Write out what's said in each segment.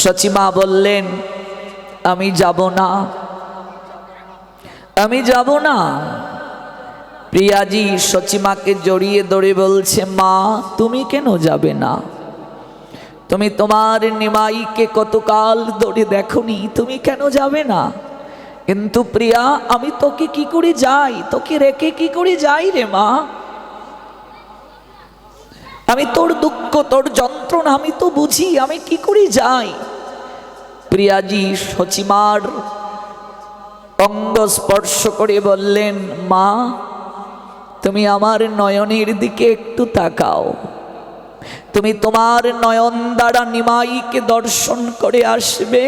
সচিমা বললেন, আমি যাব না, আমি যাব না। প্রিয়াজি সচিমাকে জড়িয়ে ধরে বলছে, মা তুমি কেন যাবে না? তুমি তোমার নিমাইকে কতকাল ধরে দেখোনি, তুমি কেন যাবে না? কিন্তু প্রিয়া, আমি তোকে কি করে যাই, তোকে রেখে কি করে যাই রে মা? আমি তোর দুঃখ তোর যন্ত্রণা আমি তো বুঝি, আমি কি করে যাই? প্রিয়াজি সচিমার অঙ্গ স্পর্শ করে বললেন, মা তুমি আমার নয়নের দিকে একটু তাকাও। তুমি তোমার নয়ন দ্বারা নিমাইকে দর্শন করে আসবে,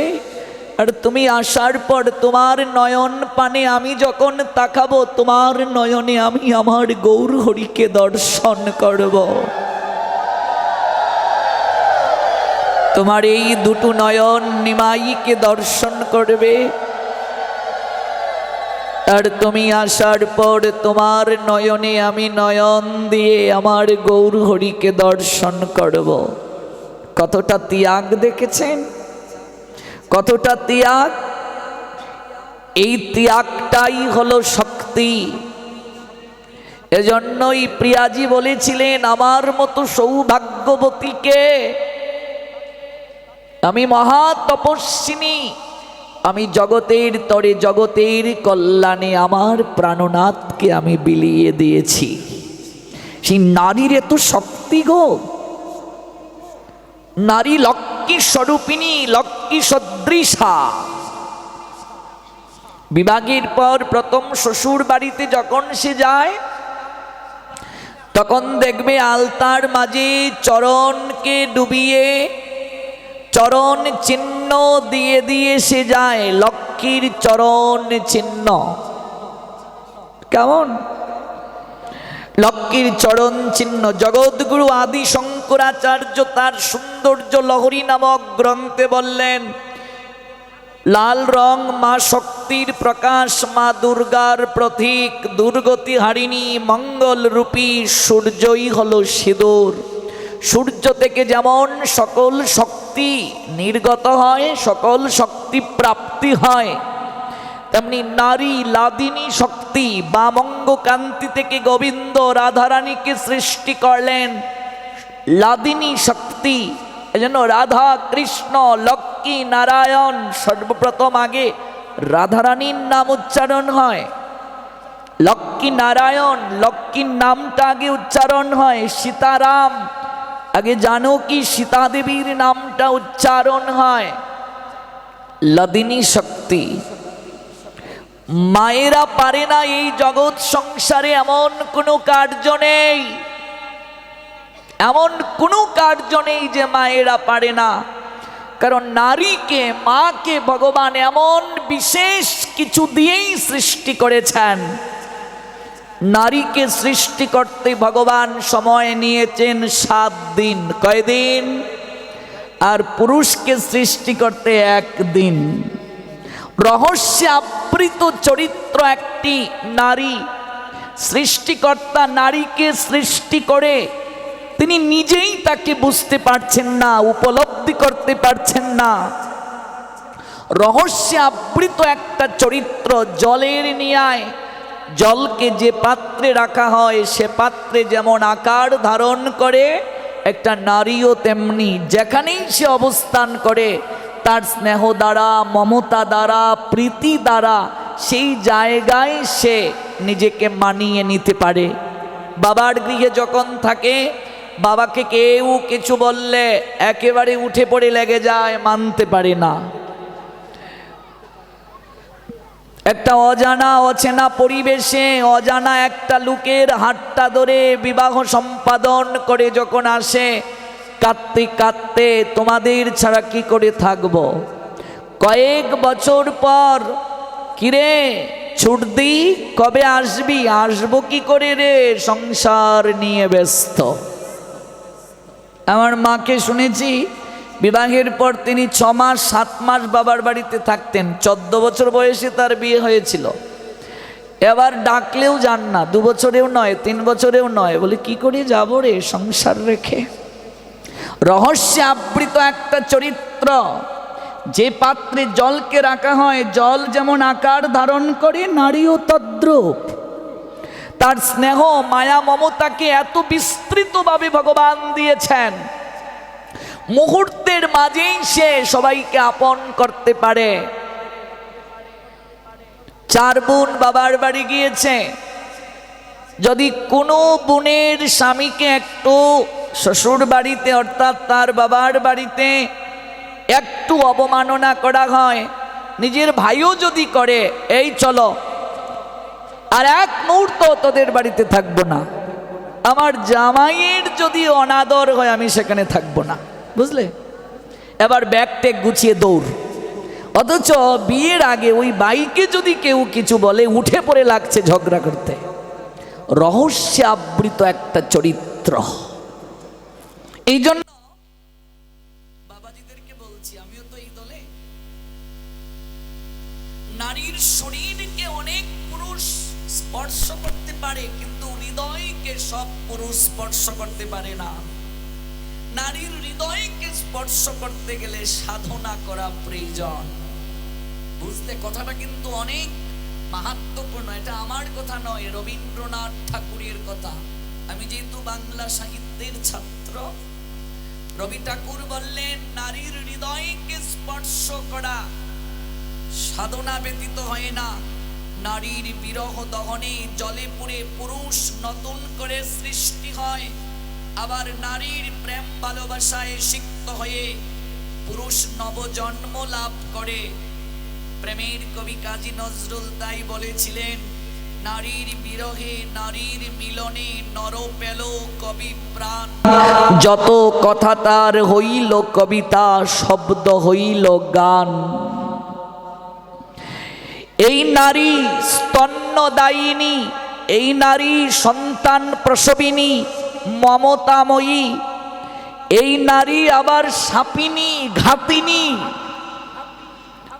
আর তুমি আসার পর তোমার নয়ন পানে আমি যখন তাকাবো, তোমার নয়নে আমি আমার গৌর হরিকে দর্শন করব। তোমার এই দুটো নয়ন নিমাইকে দর্শন করবে, আর তুমি আসার পর তোমার নয়নে আমি নয়ন দিয়ে আমার গৌর হরিকে দর্শন করব। কতটা ত্যাগ দেখেছেন, কতটা ত্যাগ! এই ত্যাগটাই হলো শক্তি। এজন্যই প্রিয়াজি বলেছিলেন, আমার মতো সৌভাগ্যবতীকে, আমি মহা তপস্বিনী, আমি জগতের তরে জগতের কল্যাণে আমার প্রাণনাথকে আমি বিলিয়ে দিয়েছি। সেই নারীর এত শক্তি গো! নারী লক্ষ্মী স্বরূপিণী, লক্ষ্মী সদৃশা। বিবাহের পর প্রথম শ্বশুর বাড়িতে যখন সে যায়, তখন দেখবে আলতার মাঝে চরণকে ডুবিয়ে চরণ চিহ্ন দিয়ে দিয়ে সে যায়, লক্ষ্মীর চরণ চিহ্ন। কেমন লক্ষ্মীর চরণ চিহ্ন! জগৎগুরু আদি শঙ্করাচার্য তার সৌন্দর্য লহরী নামক গ্রন্থে বললেন, লাল রং মা শক্তির প্রকাশ, মা দুর্গার প্রতীক, দুর্গতি হারিণী মঙ্গল রূপী সূর্যই হলো সিঁদুর। সূর্য থেকে যেমন সকল শক্তি নির্গত হয়, সকল শক্তি প্রাপ্তি হয়, তেমনি নারী লাদিনী শক্তি বা মঙ্গ কান্তি থেকে গোবিন্দ রাধারানীকে সৃষ্টি করলেন লাদিনী শক্তি। এজন্য রাধা কৃষ্ণ লক্ষ্মী নারায়ণ সর্বপ্রথম আগে রাধারানীর নাম উচ্চারণ হয়, লক্ষ্মী নারায়ণ লক্ষ্মীর নামটা আগে উচ্চারণ হয়, সীতারাম আগে জানকী সীতা দেবীর নামটা উচ্চারণ হয়। লাদিনী শক্তি। মায়েরা পারে না এই জগৎ সংসারে এমন কোনো কার্য নেই, এমন কোনো কার্য নেই যে মায়েরা পারে না। কারণ নারীকে, মাকে ভগবান এমন বিশেষ কিছু দিয়েই সৃষ্টি করেছেন। নারীকে সৃষ্টি করতে ভগবান সময় নিয়েছেন 7 দিন। কয়দিন? আর পুরুষকে সৃষ্টি করতে 1 দিন। রহস্যে আবৃত চরিত্র একটি নারী। সৃষ্টিকর্তা নারীকে সৃষ্টি করে তিনি নিজেই তাকে বুঝতে পারছেন না, উপলব্ধি করতে পারছেন না। রহস্যে আবৃত একটা চরিত্র। জলের ন্যায় জলকে যে পাত্রে রাখা হয়, সে পাত্রে যেমন আকার ধারণ করে, একটা নারীও তেমনি যেখানেই সে অবস্থান করে, তার স্নেহ দ্বারা, মমতা দ্বারা, প্রীতি দ্বারা সেই জায়গায় সে নিজেকে মানিয়ে নিতে পারে। বাবার গৃহে যখন থাকে, বাবাকে কেউ কিছু বললে একেবারে উঠে পড়ে লেগে যায়, মানতে পারে না। একটা অজানা অচেনা পরিবেশে অজানা একটা লোকের হাতটা ধরে বিবাহ সম্পাদন করে যখন আসে, কাঁদতে কাঁদতে তোমাদের ছাড়া কি করে থাকবো। কয়েক বছর পর, কিরে ছুটদি কবে আসবি? আসবো কি করে রে, সংসার নিয়ে ব্যস্ত। আমার মাকে শুনেছি বিবাহের পর তিনি 6 মাস 7 মাস বাবার বাড়িতে থাকতেন। 14 বছর বয়সে তার বিয়ে হয়েছিল। এবার ডাকলেও যান না, 2 বছরেও নয়, 3 বছরেও নয়। বলে কি করে যাবো রে সংসার রেখে। রহস্যে আবৃত একটা চরিত্র। যে পাত্রে জলকে রাখা হয়, জল যেমন আকার ধারণ করে, নারীও তদ্রূপ। তার স্নেহ মায়া মমতাকে এত বিস্তৃতভাবে ভগবান দিয়েছেন, মুহূর্তের মাঝেই সে সবাইকে আপন করতে পারে। 4 বোন বাবার বাড়ি গিয়েছে, যদি কোনো বোনের স্বামীকে একটু শ্বশুর বাড়িতে অর্থাৎ তার বাবার বাড়িতে একটু অবমাননা করা হয়, নিজের ভাইও যদি করে, এই চলো আর 1 মুহূর্ত তোদের বাড়িতে থাকবো না, আমার জামাইয়ের যদি অনাদর হয় আমি সেখানে থাকবো না, বুঝলে? এবার ব্যাগ টেক গুছিয়ে দৌড়। অথচ বিয়ের আগে ওই বাইকে যদি কেউ কিছু বলে উঠে পড়ে লাগছে ঝগড়া করতে। রহস্যে আবৃত একটা চরিত্র। এই জন্য বাবাজিদেরকে বলছি, আমিও তো এই দলে, নারীর শরীরকে অনেক পুরুষ স্পর্শ করতে পারে, কিন্তু হৃদয়কে সব পুরুষ স্পর্শ করতে পারে না। নারীর হৃদয়কে স্পর্শ করতে গেলে সাধনা করা প্রয়োজন, বুঝলে? কথাটা কিন্তু অনেক মাহাত্ম্যপূর্ণ। এটা আমার কথা নয়, রবীন্দ্রনাথ ঠাকুরের কথা। আমি যেহেতু বাংলা সাহিত্যের ছাত্র, রবি ঠাকুর বললেন নারীর হৃদয়কে স্পর্শ করা সাধনা ব্যতীত হয় না। নারীর বিরহ দহনে জলে পুড়ে পুরুষ নতুন করে সৃষ্টি হয়, আবার নারীর প্রেম ভালোবাসায় সিক্ত হয়ে পুরুষ নবজন্ম লাভ করে। প্রেমের কবি কাজী নজরুল তাই বলেছিলেন, নারীর বিরহে নারীর মিলনে নর পেল কবি প্রাণ। যত কথা তার হইল কবিতা, শব্দ হইল গান। এই নারী স্তন্যদায়িনী, এই নারী সন্তান প্রসবিনী, মমতাময়ী। এই নারী আবার সাপিনী, ঘাতিনী।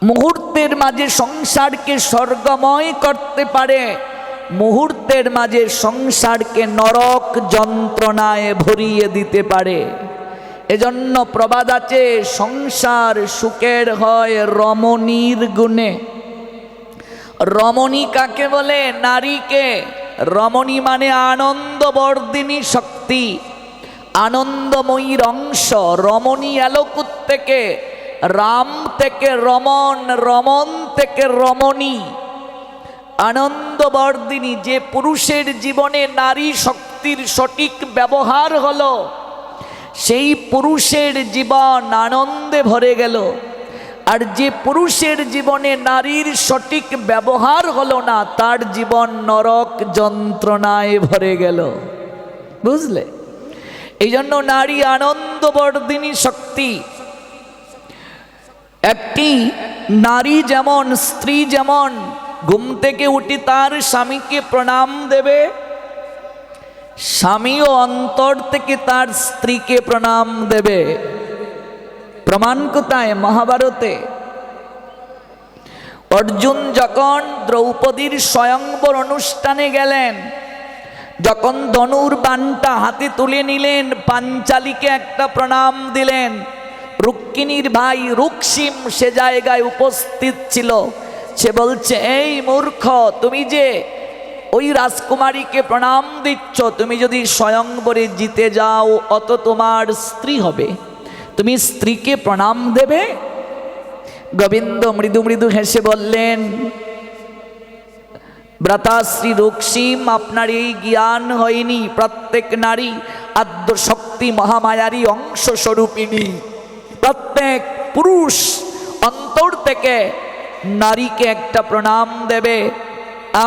মুহূর্তের মাঝে সংসারকে স্বর্গময় করতে পারে, মুহূর্তের মাঝে সংসারকে নরক যন্ত্রণায় ভরিয়ে দিতে পারে। এজন্য প্রবাদ আছে, সংসার সুখের হয় রমণীর গুণে। রমণী কাকে বলে? নারীকে। রমণী মানে আনন্দবর্ধিনী শক্তি, আনন্দময়ীর অংশ। রমণী এলো থেকে, রাম থেকে রমণ, রমণ থেকে রমণী। আনন্দবর্ধিনী। যে পুরুষের জীবনে নারী শক্তির সঠিক ব্যবহার হলো, সেই পুরুষের জীবন আনন্দে ভরে গেল। আর যে পুরুষের জীবনে নারীর সঠিক ব্যবহার হলো না, তার জীবন নরক যন্ত্রণায় ভরে গেল, বুঝলে? এই জন্য নারী আনন্দবর্ধিনী শক্তি। একটি নারী যেমন, স্ত্রী যেমন ঘুম থেকে উঠে তার স্বামীকে প্রণাম দেবে, স্বামীও অন্তর থেকে তার স্ত্রীকে প্রণাম দেবে। প্রমাণ কোথায়? মহাভারতে অর্জুন যখন দ্রৌপদীর স্বয়ংবর অনুষ্ঠানে গেলেন, যখন ধনুর বাণটা হাতে তুলে নিলেন, পাঞ্চালীকে একটা প্রণাম দিলেন। রুক্মিণীর ভাই রুক্সিম সে জায়গায় উপস্থিত ছিল। সে বলছে, এই মূর্খ, তুমি যে ওই রাজকুমারীকে প্রণাম দিচ্ছ, তুমি যদি স্বয়ংবরে জিতে যাও অত তোমার স্ত্রী হবে, তুমি স্ত্রীকে প্রণাম দেবে? গোবিন্দ মৃদু মৃদু হেসে বললেন, ভ্রাতাশ্রী রুক্সিম, আপনার এই জ্ঞান হয়নি। প্রত্যেক নারী আদ্য শক্তি মহামায়ারই অংশ স্বরূপিণী। প্রত্যেক পুরুষ অন্তর থেকে নারীকে একটা প্রণাম দেবে।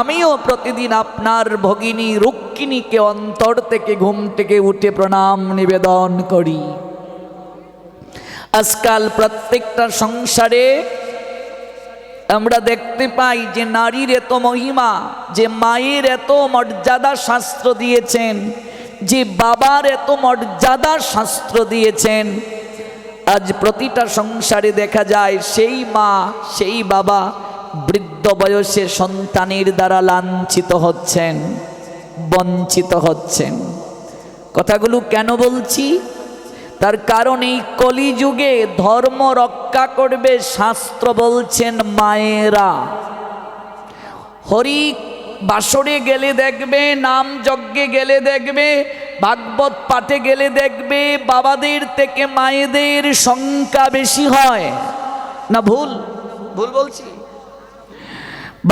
আমিও প্রতিদিন আপনার ভগিনী রুক্মিণীকে অন্তর থেকে ঘুম থেকে উঠে প্রণাম নিবেদন করি। আজকাল প্রত্যেকটা সংসারে আমরা দেখতে পাই যে নারীর এত মহিমা, যে মায়ের এত মর্যাদা শাস্ত্র দিয়েছেন, যে বাবার এত মর্যাদা শাস্ত্র দিয়েছেন। আজ প্রতিটা সংসারে দেখা যায় সেই মা, সেই বাবা বৃদ্ধ বয়সে সন্তানের দ্বারা লাঞ্ছিত হচ্ছেন, বঞ্চিত হচ্ছেন। কথাগুলো কেন বলছি? তার কারণ এই কলিযুগে ধর্ম রক্ষা করবে শাস্ত্র বলছেন মায়েরা। হরি বাসরে গেলে দেখবে, নাম যজ্ঞে গেলে দেখবে, ভাগবত পাঠে গেলে দেখবে বাবাদের থেকে মায়েদের সংখ্যা বেশি হয় না? ভুল ভুল বলছি?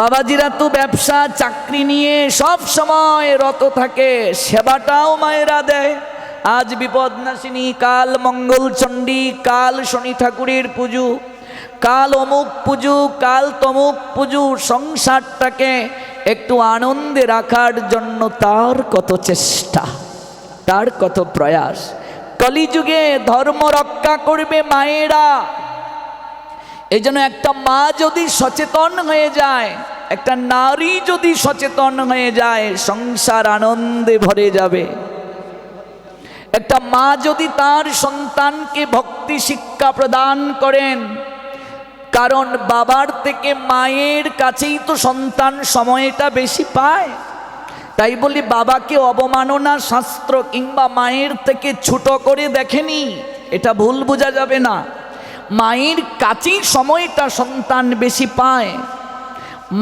বাবাজিরা তো ব্যবসা চাকরি নিয়ে সব সময় রত থাকে, সেবাটাও মায়েরা দেয়। আজ বিপদনাশিনী, কাল মঙ্গল চণ্ডী, কাল শনি ঠাকুরের পুজো, কাল অমুক পুজো, কাল তমুক পুজো। সংসারটাকে একটু আনন্দে রাখার জন্য তার কত চেষ্টা, তার কত প্রয়াস। কলিযুগে ধর্ম রক্ষা করবে মায়েরা। এই জন্য একটা মা যদি সচেতন হয়ে যায়, একটা নারী যদি সচেতন হয়ে যায়, সংসার আনন্দে ভরে যাবে। একটা মা যদি তার সন্তানকে ভক্তি শিক্ষা প্রদান করেন, কারণ বাবার থেকে মায়ের কাছেই তো সন্তান সময়টা বেশি পায়। তাই বলি বাবাকে অবমাননা শাস্ত্র কিংবা মায়ের থেকে ছোট করে দেখেনি, এটা ভুল বোঝা যাবে না। মায়ের কাছেই সময়টা সন্তান বেশি পায়।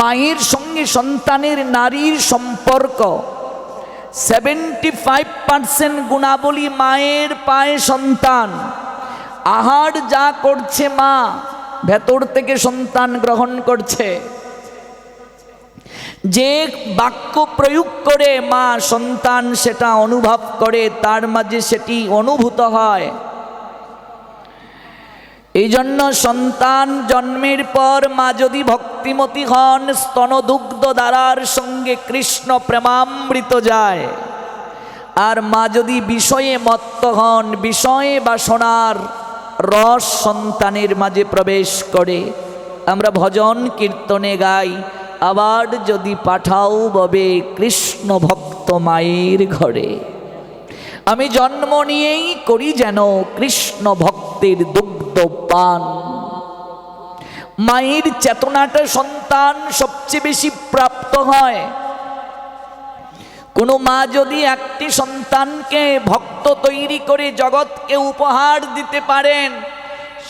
মায়ের সঙ্গে সন্তানের নারীর সম্পর্ক 75% গুণাবলী মায়ের পায় সন্তান। আহার যা করছে মা, ভেতর থেকে সন্তান গ্রহণ করছে। যে বাক্য প্রয়োগ করে মা, সন্তান সেটা অনুভব করে, তার মাঝে সেটি অনুভূত হয়। এই জন্য সন্তান জন্মের পর মা যদি ভক্তিমতী হন, স্তনদুগ্ধ দ্বারার সঙ্গে কৃষ্ণ প্রেমামৃত যায়। আর মা যদি বিষয়ে মত্ত হন, বিষয়ে বাসনার রস সন্তানের মাঝে প্রবেশ করে। আমরা ভজন কীর্তনে গাই, আবার যদি পাঠাও ববে কৃষ্ণ ভক্ত মায়ের ঘরে। আমি জন্ম নিয়েই করি যেন কৃষ্ণ ভক্তের দুগ্ধ পান। মায়ের চেতনাটা সন্তান সবচেয়ে বেশি প্রাপ্ত হয়। কোনো মা যদি একটি সন্তানকে ভক্ত তৈরি করে জগৎকে উপহার দিতে পারেন,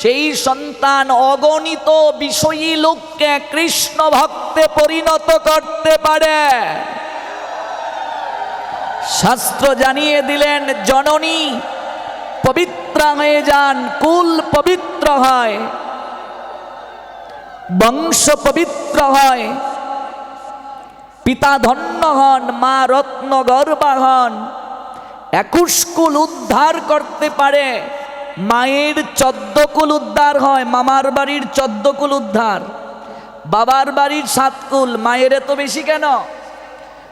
সেই সন্তান অগণিত বিষয়ী লোককে কৃষ্ণ ভক্তে পরিণত করতে পারে। শাস্ত্র জানিয়ে দিলেন, জননী পবিত্র হয়ে যান, কুল পবিত্র হয়, বংশ পবিত্র হয়, পিতা ধন্য হন, মা রত্ন গর্ভা হন। 21 কুল উদ্ধার করতে পারে। মায়ের 14 কুল উদ্ধার হয়। মামার বাড়ির 14 কুল উদ্ধার, বাবার বাড়ির 7 কুল। মায়ের এত বেশি কেন?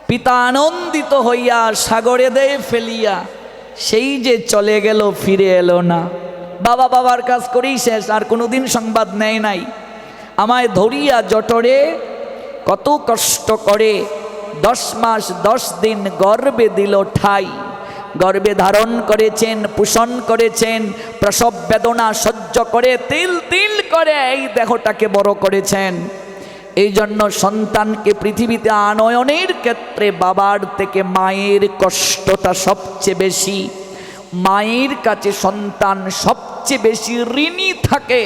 পিতা আনন্দিত হইয়া সাগরে দেয় ফেলিয়া, সেই যে চলে গেল ফিরে এলো না। বাবা বাবার কাজ করেই শেষ, আর কোনোদিন সংবাদ নেয় নাই। আমায় ধরিয়া জঠরে কত কষ্ট করে 10 মাস 10 দিন গর্ভে দিল ঠাই। গর্ভে ধারণ করেছেন, পোষণ করেছেন, প্রসব বেদনা সহ্য করে তিল তিল করে এই দেহটাকে বড় করেছেন। এই জন্য সন্তানকে পৃথিবীতে আনয়নের ক্ষেত্রে বাবার থেকে মায়ের কষ্টটা সবচেয়ে বেশি। মায়ের কাছে সন্তান সবচেয়ে বেশি ঋণী থাকে।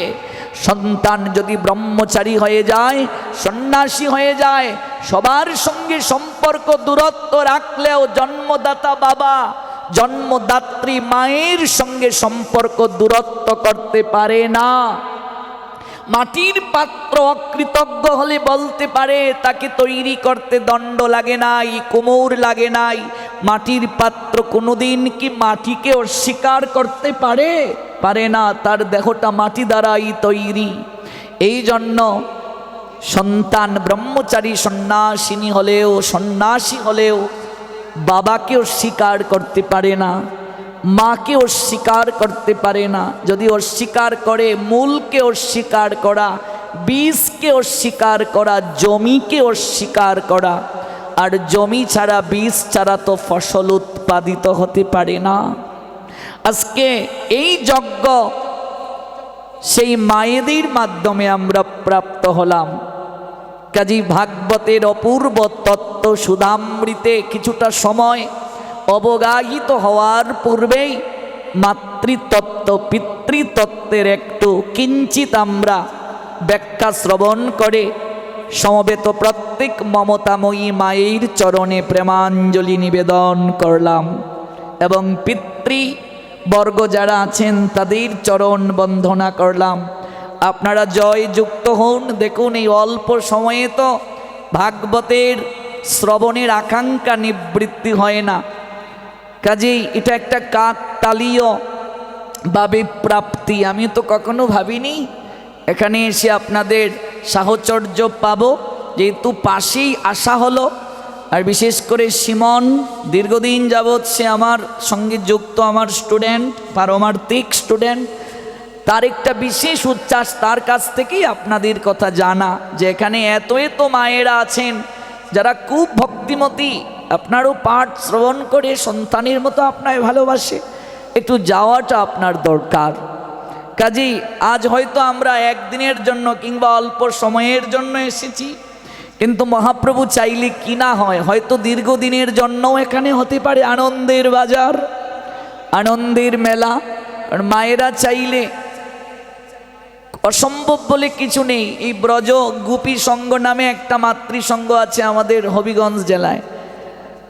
সন্তান যদি ব্রহ্মচারী হয়ে যায়, সন্ন্যাসী হয়ে যায়, সবার সঙ্গে সম্পর্ক দূরত্ব রাখলেও জন্মদাতা বাবা, জন্মদাত্রী মায়ের সঙ্গে সম্পর্ক দূরত্ব করতে পারে না। মাটির পাত্র অকৃতজ্ঞ হলে বলতে পারে তাকে তৈরি করতে দণ্ড লাগে নাই, কোমর লাগে নাই। মাটির পাত্র কোনোদিন কি মাটিকে অস্বীকার করতে পারে? পারে না। তার দেহটা মাটি দ্বারাই তৈরি। এই জন্য সন্তান ব্রহ্মচারী সন্ন্যাসিনী হলেও, সন্ন্যাসী হলেও বাবাকে অস্বীকার করতে পারে না, মাকে অস্বীকার করতে পারে না। যদি অস্বীকার করে, মূলকে অস্বীকার করা, বীজকে অস্বীকার করা, জমিকে অস্বীকার করা। আর জমি ছাড়া, বীজ ছাড়া তো ফসল উৎপাদিত হতে পারে না। আজকে এই যজ্ঞ সেই মায়েদের মাধ্যমে আমরা প্রাপ্ত হলাম। কাজী ভাগবতের অপূর্ব তত্ত্ব সুধামৃতে কিছুটা সময় অবগাহিত হওয়ার পূর্বেই মাতৃতত্ত্ব পিতৃতত্ত্বের একটু কিঞ্চিত আমরা ব্যাখ্যা শ্রবণ করে সমবেত প্রত্যেক মমতাময়ী মায়ের চরণে প্রেমাঞ্জলি নিবেদন করলাম এবং পিতৃবর্গ যারা আছেন তাদের চরণ বন্দনা করলাম। আপনারা জয়যুক্ত হন। দেখুন এই অল্প সময়ে তো ভাগবতের শ্রবণের আকাঙ্ক্ষা নিবৃত্তি হয় না, কাজেই এটা একটা কাকতালীয় ভাবে প্রাপ্তি। আমি তো কখনো ভাবিনি এখানে এসে আপনাদের সাহচর্য পাবো, যেহেতু পাশেই আসা হলো। আর বিশেষ করে সিমন দীর্ঘদিন যাবৎ সে আমার সঙ্গে যুক্ত, আমার স্টুডেন্ট, পারমার্থিক স্টুডেন্ট। তার একটা বিশেষ উচ্ছ্বাস, তার কাছ থেকেই আপনাদের কথা জানা যে এখানে এত এত মায়েরা আছেন যারা খুব ভক্তিমতী, আপনারও পাঠ শ্রবণ করে সন্তানের মতো আপনায় ভালোবাসে। একটু যাওয়াটা আপনার দরকার। কাজেই আজ হয়তো আমরা একদিনের জন্য কিংবা অল্প সময়ের জন্য এসেছি, কিন্তু মহাপ্রভু চাইলে কি না হয়, হয়তো দীর্ঘদিনের জন্যও এখানে হতে পারে আনন্দের বাজার, আনন্দের মেলা। কারণ মায়েরা চাইলে অসম্ভব বলে কিছু নেই। এই ব্রজ গোপী সংঘ নামে একটা মাতৃসংঘ আছে আমাদের হবিগঞ্জ জেলায়,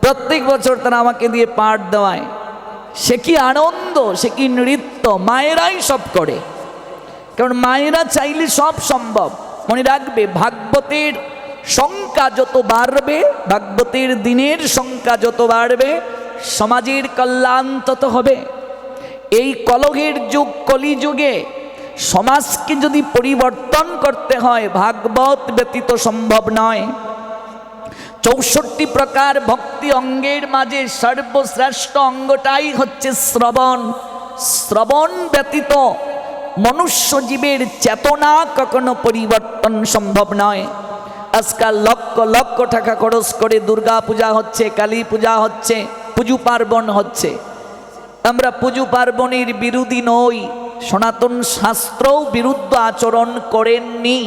প্রত্যেক বছর তারা আমাকে দিয়ে পাঠ দেওয়ায়। সে কি আনন্দ, সে কি নৃত্য, মায়েরাই সব করে। কারণ মায়েরা চাইলে সব সম্ভব। মনে রাখবে, ভাগবতের সংখ্যা যত বাড়বে, ভাগবতের দিনের সংখ্যা যত বাড়বে, সমাজের কল্যাণ তত হবে। এই কলহের যুগ, কলিযুগে সমাজকে যদি পরিবর্তন করতে হয়, ভাগবত ব্যতীত সম্ভব নয়। 64 প্রকার ভক্তি অঙ্গের মাঝে সর্বশ্রেষ্ঠ অঙ্গটাই হচ্ছে শ্রবণ। শ্রবণ ব্যতীত মনুষ্য জীবের চেতনা কখনো পরিবর্তন সম্ভব নয়। আজকাল লক্ষ লক্ষ টাকা খরচ করে দুর্গা পূজা হচ্ছে, কালী পূজা হচ্ছে, পুজো পার্বণ হচ্ছে। আমরা পুজো পার্বণের বিরোধী নই, সনাতন শাস্ত্রও বিরুদ্ধ আচরণ করেননি,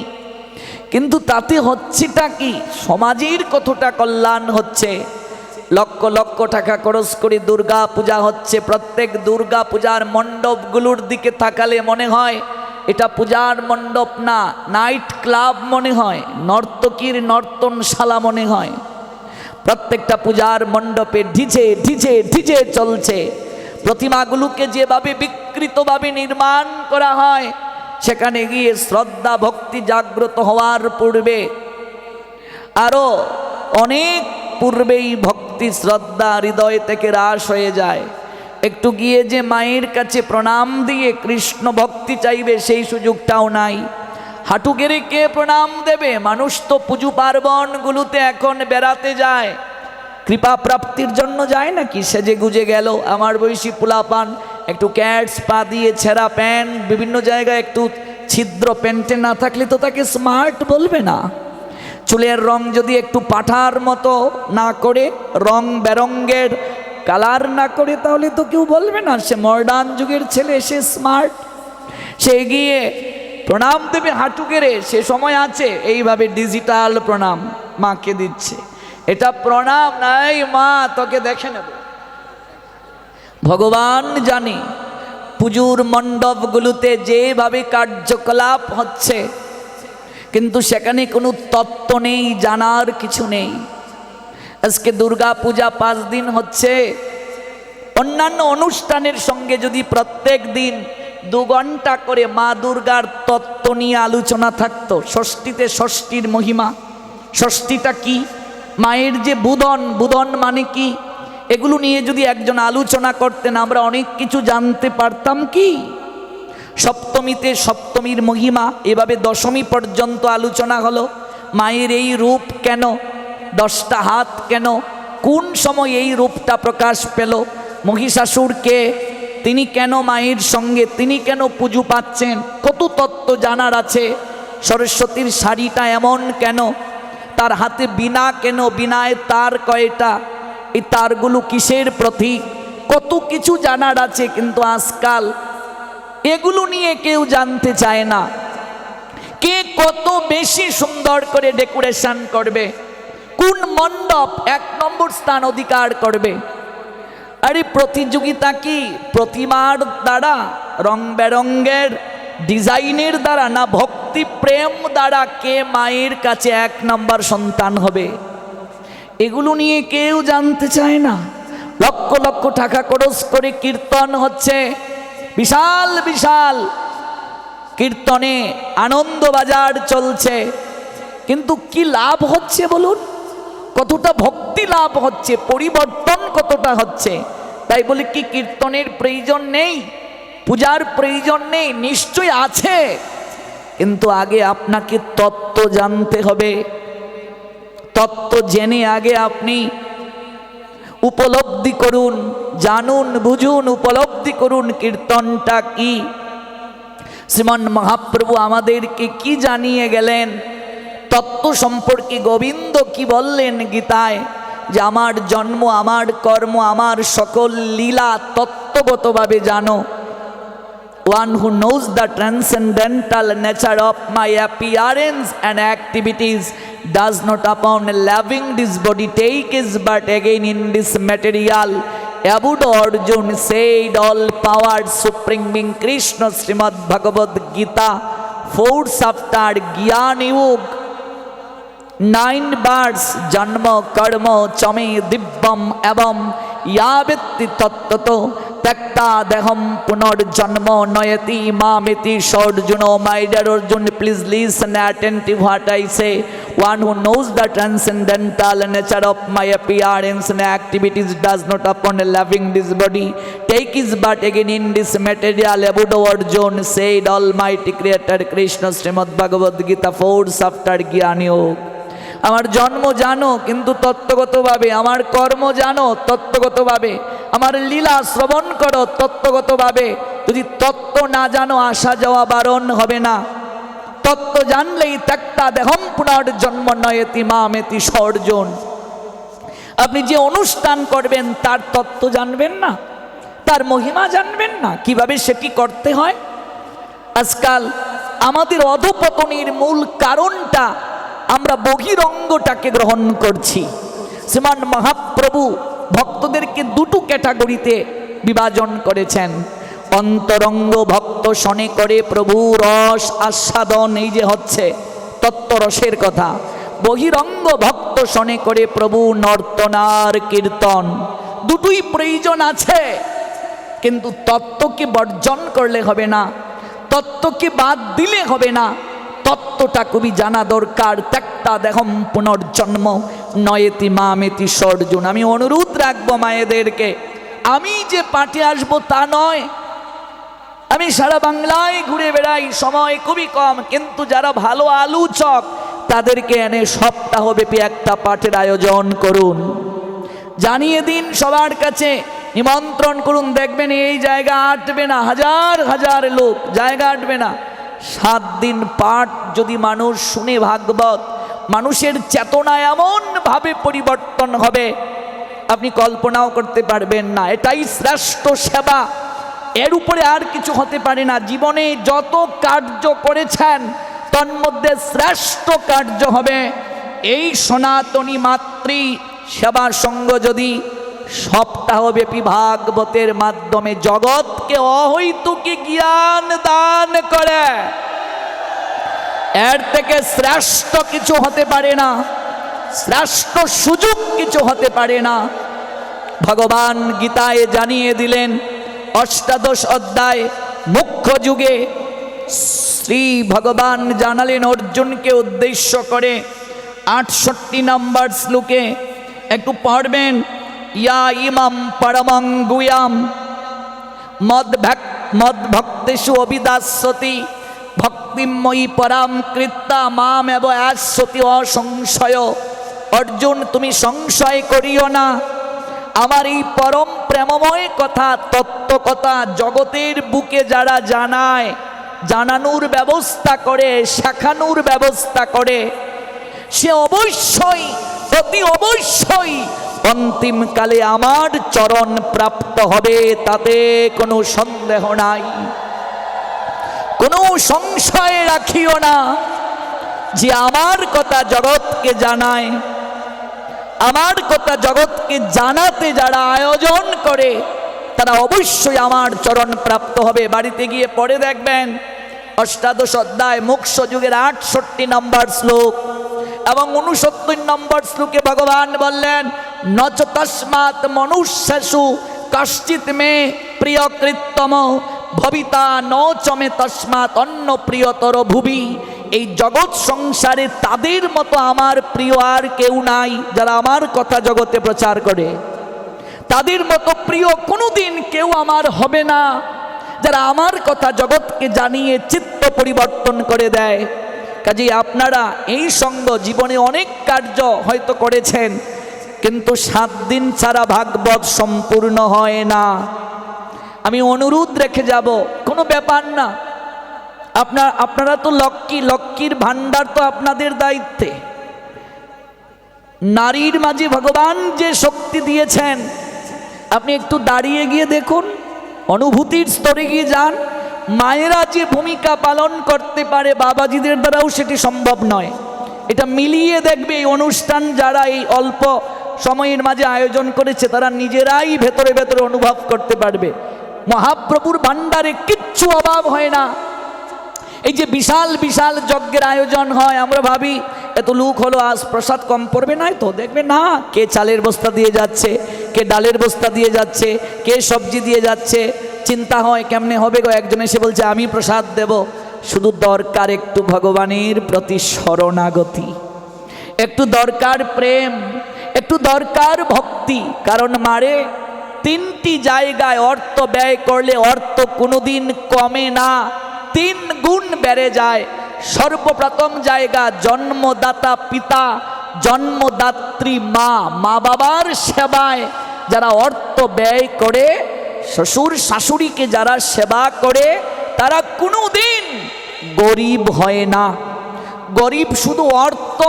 কিন্তু তাতে হচ্ছেটা কি, সমাজের কতটা কল্যাণ হচ্ছে। লক্ষ লক্ষ টাকা খরচ করে দুর্গা পূজা হচ্ছে। প্রত্যেক দুর্গা পূজার মণ্ডপগুলোর দিকে তাকালে মনে হয় এটা পূজার মণ্ডপ না, নাইট ক্লাব মনে হয়, নর্তকীর নর্তনশালা মনে হয়। প্রত্যেকটা পূজার মণ্ডপে ডিজে ডিজে ডিজে চলছে। প্রতিমাগুলোকে যেভাবে বিকৃতভাবে নির্মাণ করা হয়, সেখানে গিয়ে শ্রদ্ধা ভক্তি জাগ্রত হওয়ার পূর্বে, আরও অনেক পূর্বেই ভক্তি শ্রদ্ধা হৃদয় থেকে হ্রাস হয়ে যায়। একটু গিয়ে যে মায়ের কাছে প্রণাম দিয়ে কৃষ্ণ ভক্তি চাইবে, সেই সুযোগটাও নাই। হাঁটু গেড়ে কে প্রণাম দেবে? মানুষ তো পুজো পার্বণগুলোতে এখন বেড়াতে যায়, কৃপা প্রাপ্তির জন্য যায় নাকি? সেজে গুজে গেল আমার বয়সী পোলাপান, একটু ক্যাটস পা দিয়ে ছেঁড়া প্যান্ট, বিভিন্ন জায়গায় একটু ছিদ্র প্যান্টে না থাকলে তো তাকে স্মার্ট বলবে না। চুলের রং যদি একটু পাঠার মতো না করে, রং বেরঙ্গের কালার না করে, তাহলে তো কেউ বলবে না সে মডার্ন যুগের ছেলে, সে স্মার্ট। সে গিয়ে প্রণাম দেবে হাঁটু গেড়ে, সে সময় আছে। এইভাবে ডিজিটাল প্রণাম মাকে দিচ্ছে, এটা প্রণাম নাই, মা তোকে দেখে নেব। ভগবান জানে পুজোর মণ্ডপগুলোতে যেভাবে কার্যকলাপ হচ্ছে, কিন্তু সেখানে কোনো তত্ত্ব নেই, জানার কিছু নেই। আজকে দুর্গা পূজা 5 দিন হচ্ছে, অন্যান্য অনুষ্ঠানের সঙ্গে যদি প্রত্যেক দিন 2 ঘন্টা করে মা দুর্গার তত্ত্ব নিয়ে আলোচনা থাকতো, ষষ্ঠীতে ষষ্ঠীর মহিমা, ষষ্ঠীটা কি, মায়ের যে বুধন, বুধন মানে কি, এগুলো নিয়ে যদি একজন আলোচনা করতেন, আমরা অনেক কিছু জানতে পারতাম। কি সপ্তমীতে সপ্তমীর মহিমা, এভাবে দশমী পর্যন্ত আলোচনা হলো। মায়ের এই রূপ কেন, 10টা হাত কেন, কোন সময় এই রূপটা প্রকাশ পেল, মহিষাসুরকে তিনি কেন মায়ের সঙ্গে, তিনি কেন পুজো পাচ্ছেন, কত তত্ত্ব জানার আছে। সরস্বতীর শাড়িটা এমন কেন, তার হাতে বীণা কেন, বীণায় তার কয়টা, এই তারগুলো কিসের প্রতীক, কত কিছু জানার আছে। কিন্তু আজকাল এগুলো নিয়ে কেউ জানতে চায় না। কে কত বেশি সুন্দর করে ডেকোরেশন করবে, কোন মণ্ডপ 1 নম্বর স্থান অধিকার করবে। আরে প্রতিযোগিতা কি প্রতিমার দ্বারা, রং বেরঙ্গের ডিজাইনের দ্বারা, না ভক্তি প্রেম দ্বারা কে মায়ের কাছে 1 নম্বর সন্তান হবে? এগুলো নিয়ে কেউ জানতে চায় না। লক্ষ লক্ষ টাকা খরচ করে কীর্তন হচ্ছে, বিশাল বিশাল কীর্তনে আনন্দবাজার চলছে, কিন্তু কি লাভ হচ্ছে বলুন? কতটা ভক্তি লাভ হচ্ছে, পরিবর্তন কতটা হচ্ছে? তাই বলে কি কীর্তনের প্রয়োজন নেই, পূজার প্রয়োজন নেই? নিশ্চয় আছে, কিন্তু আগে আপনাকে তত্ত্ব জানতে হবে। তত্ত্ব জেনে আগে আপনি উপলব্ধি করুন, জানুন, বুঝুন, উপলব্ধি করুন কীর্তনটা কি। শ্রীমান মহাপ্রভু আমাদেরকে কি জানিয়ে গেলেন তত্ত্ব সম্পর্কে? গোবিন্দ কি বললেন গীতায়? যে আমার জন্ম, আমার কর্ম, আমার সকল লীলা তত্ত্বগতভাবে জানো। One who knows the transcendental nature of my appearance and activities does not upon loving this body take his birth again in this material. Abud Arjun said all power supreme being Krishna, Srimad Bhagavad Gita 4th chapter Gyan Yoga 9 verse Janma Karma Chame Dibbam Abam Yavetti Tattato Takta Deham Punar Janma Noyati Mamiti Shorjuno. My dear Arjun, please listen attentive what I say. One who knows the transcendental nature of my appearance and activities does not upon loving this body take his birth again in this material. Abud Arjun said Almighty Creator Krishna, Srimad Bhagavad Gita 4th chapter Gyan Yoga. আমার জন্ম জানো কিন্তু তত্ত্বগতভাবে, আমার কর্ম জানো তত্ত্বগতভাবে, আমার লীলা শ্রবণ করো তত্ত্বগতভাবে। যদি তত্ত্ব না জানো আসা যাওয়া বারণ হবে না। তত্ত্ব জানলেই ত্যক্তা দেহম পুনর্জন্ম নয়তি মামেতি সর্জন। আপনি যে অনুষ্ঠান করবেন তার তত্ত্ব জানবেন না, তার মহিমা জানবেন না, কিভাবে সেটি করতে হয়। আজকাল আমাদের অধঃপতনের মূল কারণটা আমরা বহিরঙ্গটাকে গ্রহণ করছি। শ্রীমান মহাপ্রভু ভক্তদেরকে দুটো ক্যাটাগরিতে বিভাজন করেছেন। অন্তরঙ্গ ভক্ত শনে করে প্রভু রস আস্বাদন, এই যে হচ্ছে তত্ত্বরসের কথা। বহিরঙ্গ ভক্ত শনে করে প্রভু নর্তনার কীর্তন। দুটোই প্রয়োজন আছে, কিন্তু তত্ত্বকে বর্জন করলে হবে না, তত্ত্বকে বাদ দিলে হবে না। তত্ত্বটা খুবই জানা দরকার। ত্যক্তা দেহম পুনর্জন্ম নয়েতি মামেতি সর্জুন। আমি অনুরোধ রাখবো মায়েদেরকে, আমি যে পাঠে আসবো তা নয়। আমি সারা বাংলায় ঘুরে বেড়াই, সময় খুবই কম, কিন্তু যারা ভালো আলোচক তাদেরকে এনে সপ্তাহব্যাপী একটা পাঠের আয়োজন করুন, জানিয়ে দিন সবার কাছে, নিমন্ত্রণ করুন। দেখবেন এই জায়গা আটবে না, হাজার হাজার লোক, জায়গা আটবে না। 7 দিন পাঠ যদি মানুষ শুনে ভাগবত, মানুষের চেতনা এমনভাবে পরিবর্তন হবে আপনি কল্পনাও করতে পারবেন না। এটাই শ্রেষ্ঠ সেবা, এর উপরে আর কিছু হতে পারে না। জীবনে যত কার্য করেছেন তন্মধ্যে শ্রেষ্ঠ কার্য হবে এই সনাতনী মাতৃ সেবা সঙ্গ যদি সপ্তাহব্যাপী ভাগবতের মাধ্যমে জগৎকে অহৈতুকী জ্ঞান দান করে। এর থেকে শ্রেষ্ঠ কিছু হতে পারে না, শ্রেষ্ঠ সুযোগ কিছু হতে পারে না। ভগবান গীতায় জানিয়ে দিলেন, অষ্টাদশ অধ্যায় মুখ্য যুগে শ্রী ভগবান জানালেন অর্জুনকে উদ্দেশ্য করে 68 নম্বর শ্লোকে, একটু পড়বেন। ইয়া ইমাম পরমং গুয়াম মদ ভক্তেষু অবিদাস্যতি ভক্তিময়ী পরাম কৃত্যা মাম এব আস্যতি অসংশয়। অর্জুন, তুমি সংশয় করিও না, আমার এই পরম প্রেমময় কথা, তত্ত্ব কথা জগতের বুকে যারা জানায়, জানানোর ব্যবস্থা করে, শেখানোর ব্যবস্থা করে, সে অবশ্যই, অতি অবশ্যই অন্তিমকালে আমার চরণ প্রাপ্ত হবে, তাতে কোনো সন্দেহ নাই। কোনো সংশয় রাখিও না। যে আমার কথা জগৎকে জানায়, আমার কথা জগৎকে জানাতে যারা আয়োজন করে তারা অবশ্যই আমার চরণ প্রাপ্ত হবে। বাড়িতে গিয়ে পড়ে দেখবেন অষ্টাদশ অধ্যায় মোক্ষ যুগের 68 নম্বর শ্লোক এবং 69 নম্বর শ্লোকে ভগবান বললেন নচ তস্মাৎ মনুষ্যসু কশ্চিৎ মে প্রিয়কৃত্তম ভবিতা নচ মে তস্মাৎ অন্য প্রিয়তর ভুবি। এই জগৎ সংসারে তাদের মতো আমার প্রিয় আর কেউ নাই যারা আমার কথা জগতে প্রচার করে। তাদের মতো প্রিয় কোনোদিন কেউ আমার হবে না যারা আমার কথা জগৎকে জানিয়ে চিত্ত পরিবর্তন করে দেয়। কাজেই আপনারা এই সঙ্গ জীবনে অনেক কার্য হয়তো করেছেন, কিন্তু 7 দিন ছাড়া ভাগবত সম্পূর্ণ হয় না। আমি অনুরোধ রেখে যাব, কোনো ব্যাপার না, আপনারা তো লক্ষ্মীর ভান্ডার তো আপনাদের দায়িত্বে। নারীর মাঝে ভগবান যে শক্তি দিয়েছেন, আপনি একটু দাঁড়িয়ে গিয়ে দেখুন, অনুভূতির স্তরে গিয়ে যান। মায়েরা যে ভূমিকা পালন করতে পারে বাবাজিদের দ্বারাও সেটি সম্ভব নয়। এটা মিলিয়ে দেখবে এই অনুষ্ঠান যারা এই অল্প সময়ের মাঝে আয়োজন করেছে তারা নিজেরাই ভেতরে ভেতরে অনুভব করতে পারবে। মহাপ্রভুর ভান্ডারে কিচ্ছু অভাব হয় না। এই যে বিশাল বিশাল যজ্ঞের আয়োজন হয়, আমরা ভাবি এত লোক হলো আজ প্রসাদ কম পড়বে না, তো দেখবে না কে চালের বস্তা দিয়ে যাচ্ছে, কে ডালের বস্তা দিয়ে যাচ্ছে, কে সবজি দিয়ে যাচ্ছে। চিন্তা হয় কেমনে হবে গো, একজন এসে বলছে আমি প্রসাদ দেব। শুধু দরকার একটু ভগবানের প্রতি শরণাগতি, একটু দরকার প্রেম, একটু দরকার ভক্তি। কারণ মারে 3টি জায়গায় অর্থ ব্যয় করলে অর্থ কোনোদিন কমে না, 3 গুণ বেড়ে যায়। সর্বপ্রথম জায়গা জন্মদাতা পিতা, জন্মদাত্রী মা, মা বাবার সেবায় যারা অর্থ ব্যয় করে, শ্বশুর শাশুড়িকে যারা সেবা করে তারা কোনোদিন গরিব হয় না। গরিব শুধু অর্থ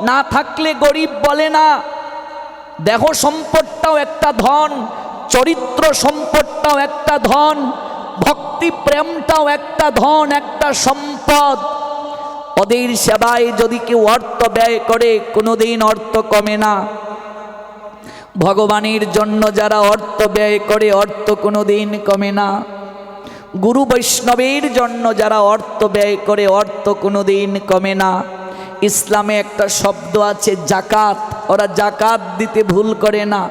না থাকলে গরিব বলে না, দেহ সম্পদটাও একটা ধন, চরিত্র সম্পদটাও একটা ধন, ভক্তি প্রেমটাও একটা ধন, একটা সম্পদ। ওদের সেবায় যদি কেউ অর্থ ব্যয় করে কোনোদিন অর্থ কমে না। ভগবানের জন্য যারা অর্থ ব্যয় করে অর্থ কোনোদিন কমে না। গুরু বৈষ্ণবের জন্য যারা অর্থ ব্যয় করে অর্থ কোনোদিন কমে না। ইসলামে একটা শব্দ আছে জাকাত, ওরা জাকাত দিতে ভুল করে না।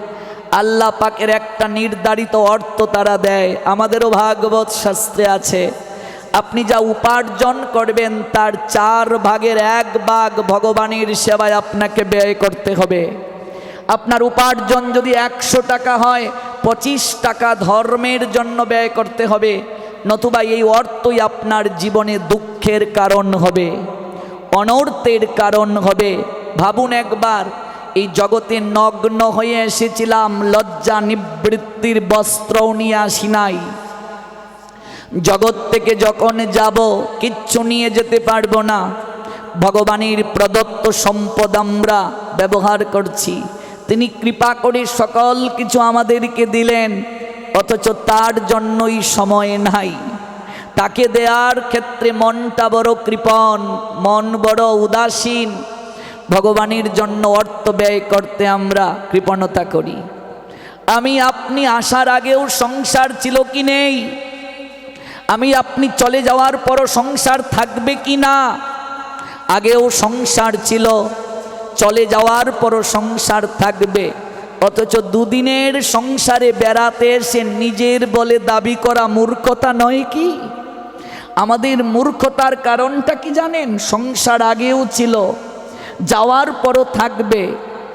আল্লাহ পাকের একটা নির্ধারিত অর্থ তারা দেয়। আমাদেরও ভাগবত শাস্ত্রে আছে, আপনি যা উপার্জন করবেন তার 4 ভাগের 1 ভাগ ভগবানের সেবায় আপনাকে ব্যয় করতে হবে। আপনার উপার্জন যদি 100 টাকা হয়, 25 টাকা ধর্মের জন্য ব্যয় করতে হবে, নতুবা এই অর্থই আপনার জীবনে দুঃখের কারণ হবে, অনর্থের কারণ হবে। ভাবুন একবার, এই জগতে নগ্ন হয়ে এসেছিলাম, লজ্জা নিবৃত্তির বস্ত্রও নিয়ে আসি নাই। জগৎ থেকে যখন যাব কিচ্ছু নিয়ে যেতে পারবো না। ভগবানের প্রদত্ত সম্পদ আমরা ব্যবহার করছি। তিনি কৃপা করে সকল কিছু আমাদেরকে দিলেন, অথচ তার জন্যই সময় নাই। তাকে দেওয়ার ক্ষেত্রে মনটা বড় কৃপণ, মন বড় উদাসীন। ভগবানের জন্য অর্থ ব্যয় করতে আমরা কৃপণতা করি। আমি আপনি আসার আগেও সংসার ছিল কি নেই? আমি আপনি চলে যাওয়ার পরও সংসার থাকবে কি না? আগেও সংসার ছিল, চলে যাওয়ার পরও সংসার থাকবে। অথচ দুদিনের সংসারে বেড়াতে এসে নিজের বলে দাবি করা মূর্খতা নয় কি? আমাদের মূর্খতার কারণটা কি জানেন? সংসার আগেও ছিল, যাওয়ার পরও থাকবে,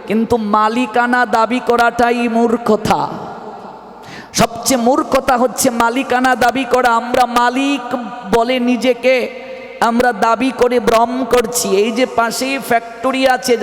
কিন্তু মালিকানা দাবি করাটাই মূর্খতা। সবচেয়ে মূর্খতা হচ্ছে মালিকানা দাবি করা। আমরা মালিক বলে নিজেকে আমরা দাবি করে ভ্রম করছি। এই যে পাশেই ফ্যাক্টরি আছে,